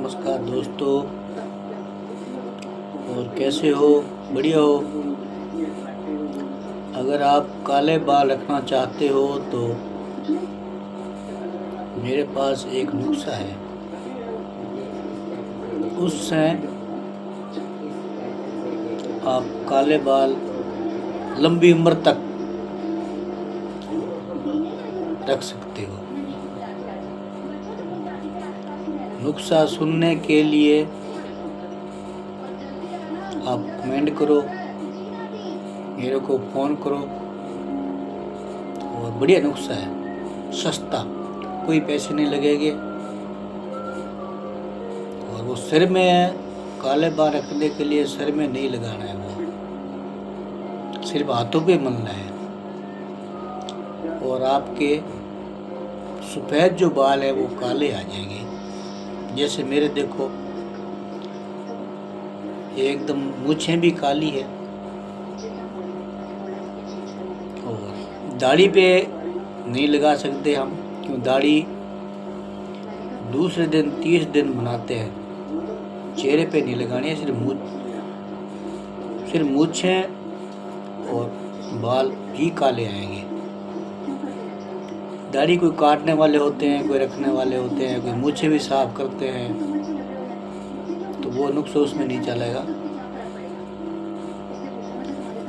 नमस्कार दोस्तों। और कैसे हो? बढ़िया हो? अगर आप काले बाल रखना चाहते हो तो मेरे पास एक नुस्खा है। उससे आप काले बाल लंबी उम्र तक रख सकते हो। नुस्खा सुनने के लिए आप कमेंट करो, मेरे को फ़ोन करो। और बढ़िया नुस्खा है, सस्ता, कोई पैसे नहीं लगेंगे। और वो सिर में काले बाल रखने के लिए सिर में नहीं लगाना है, वो सिर्फ हाथों पे मलना है। और आपके सफ़ेद जो बाल है वो काले आ जाएंगे। जैसे मेरे देखो, ये एकदम मूछें भी काली है। और दाढ़ी पे नहीं लगा सकते हम, क्यों? दाढ़ी दूसरे दिन 30 दिन बनाते हैं। चेहरे पे नहीं लगानी है, सिर्फ मूछें और बाल ही काले आएंगे। दाढ़ी कोई काटने वाले होते हैं, कोई रखने वाले होते हैं, कोई मूछें भी साफ करते हैं, तो वो नुस्खा उसमें नहीं चलेगा।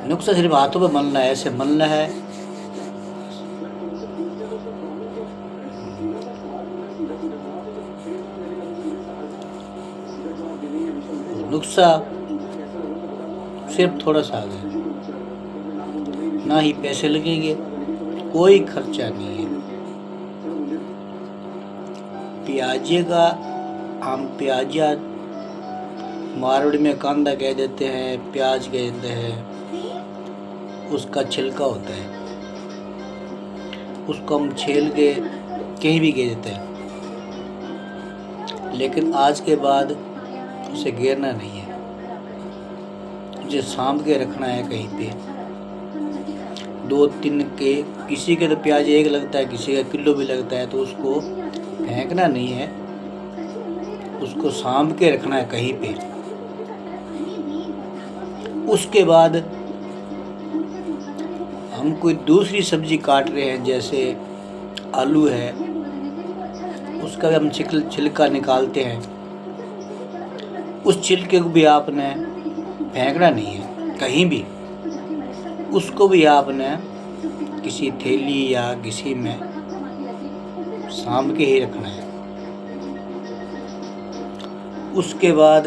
नुस्खा सिर्फ हाथों पे मलना है, ऐसे मलना है। नुस्खा सिर्फ थोड़ा सा आ गया, ना ही पैसे लगेंगे, कोई खर्चा नहीं है। प्याजे का हम प्याजा मारवाड़ी में कांदा कह देते हैं, प्याज कह देते हैं। उसका छिलका होता है, उसको हम छील के कहीं भी कह देते हैं। लेकिन आज के बाद उसे गिरना नहीं है, उसे सांभ के रखना है कहीं पे। 2-3 के, किसी के तो प्याज एक लगता है, किसी का किलो भी लगता है, तो उसको फेंकना नहीं है, उसको सांभ के रखना है कहीं पे। उसके बाद हम कोई दूसरी सब्जी काट रहे हैं, जैसे आलू है, उसका भी हम छिलका निकालते हैं। उस छिलके को भी आपने फेंकना नहीं है कहीं भी, उसको भी आपने किसी थैली या किसी में सांभ के ही रखना है। उसके बाद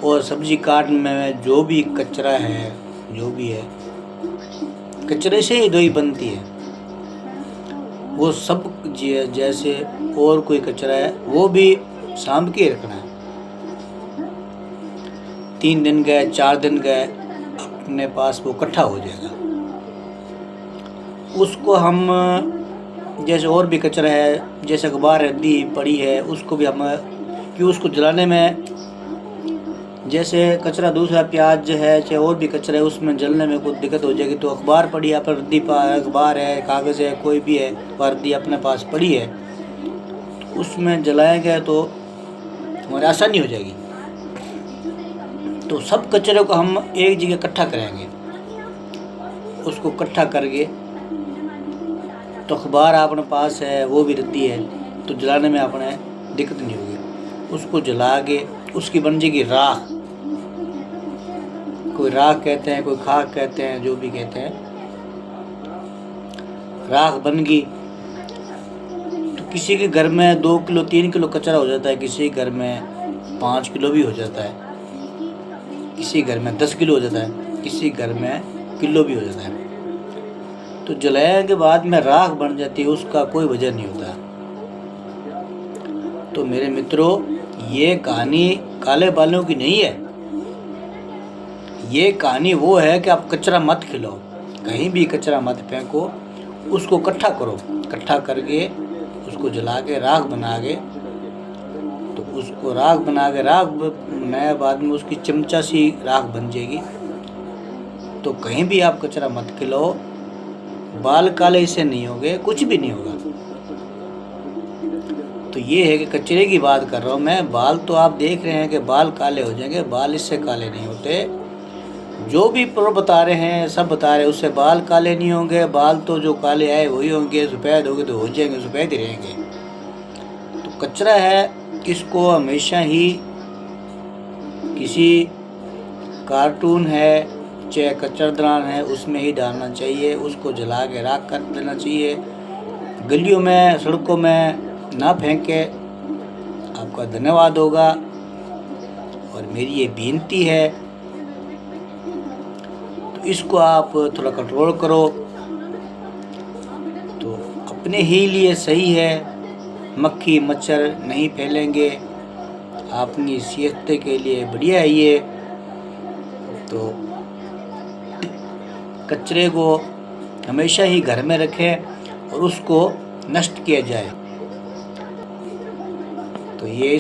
और सब्जी काटने में जो भी कचरा है, जो भी है, कचरे से ही दही बनती है। वो सब जैसे और कोई कचरा है वो भी सांभ के रखना है। 3 दिन गए, 4 दिन गए, अपने पास वो इकट्ठा हो जाएगा। उसको हम, जैसे और भी कचरा है, जैसे अखबार रद्दी पड़ी है, उसको भी हम, कि उसको जलाने में, जैसे कचरा दूसरा प्याज है, चाहे और भी कचरा है, उसमें जलने में कुछ दिक्कत हो जाएगी। तो अखबार पड़ी है पर रद्दी, अखबार है, कागज़ है, कोई भी है, वर्दी अपने पास पड़ी है, उसमें जलाएंगे तो हमारी आसानी हो जाएगी। तो सब कचरे को हम एक जगह इकट्ठा करेंगे। उसको इकट्ठा करके, तो अखबार अपने पास है, वो भी रद्दी है, तो जलाने में अपने दिक्कत नहीं होगी। उसको जला के उसकी बन जाएगी राख। कोई राख कहते हैं, कोई खाक कहते हैं, जो भी कहते हैं। राख बन गई तो किसी के घर में 2 किलो 3 किलो कचरा हो जाता है, किसी घर में 5 किलो भी हो जाता है, किसी घर में 10 किलो हो जाता है, किसी घर में किलो भी हो जाता है। तो जलाने के बाद में राख बन जाती है, उसका कोई वजह नहीं होता। तो मेरे मित्रों, ये कहानी काले बालों की नहीं है। ये कहानी वो है कि आप कचरा मत खिलाओ, कहीं भी कचरा मत फेंको, उसको इकट्ठा करो। इकट्ठा करके उसको जला के राख बना के, तो उसको राख बना के, राख बनाए बाद में उसकी चमचा सी राख बन जाएगी। तो कहीं भी आप कचरा मत खिलाओ, बाल काले इससे नहीं होंगे, कुछ भी नहीं होगा। तो ये है कि कचरे की बात कर रहा हूँ मैं। बाल तो आप देख रहे हैं कि बाल काले हो जाएंगे, बाल इससे काले नहीं होते। जो भी प्रो बता रहे हैं सब बता रहे हैं उससे बाल काले नहीं होंगे। बाल तो जो काले आए वही होंगे, सफ़ेद होंगे तो हो जाएंगे, सफ़ेद ही रहेंगे। तो कचरा है, इसको हमेशा ही किसी कार्टून है चाहे कचरादान है उसमें ही डालना चाहिए, उसको जला के राख कर देना चाहिए। गलियों में सड़कों में ना फेंके। आपका धन्यवाद होगा। और मेरी ये विनती है तो इसको आप थोड़ा कंट्रोल करो तो अपने ही लिए सही है। मक्खी मच्छर नहीं फैलेंगे, अपनी सेहत के लिए बढ़िया है ये। तो कचरे को हमेशा ही घर में रखें और उसको नष्ट किया जाए। तो ये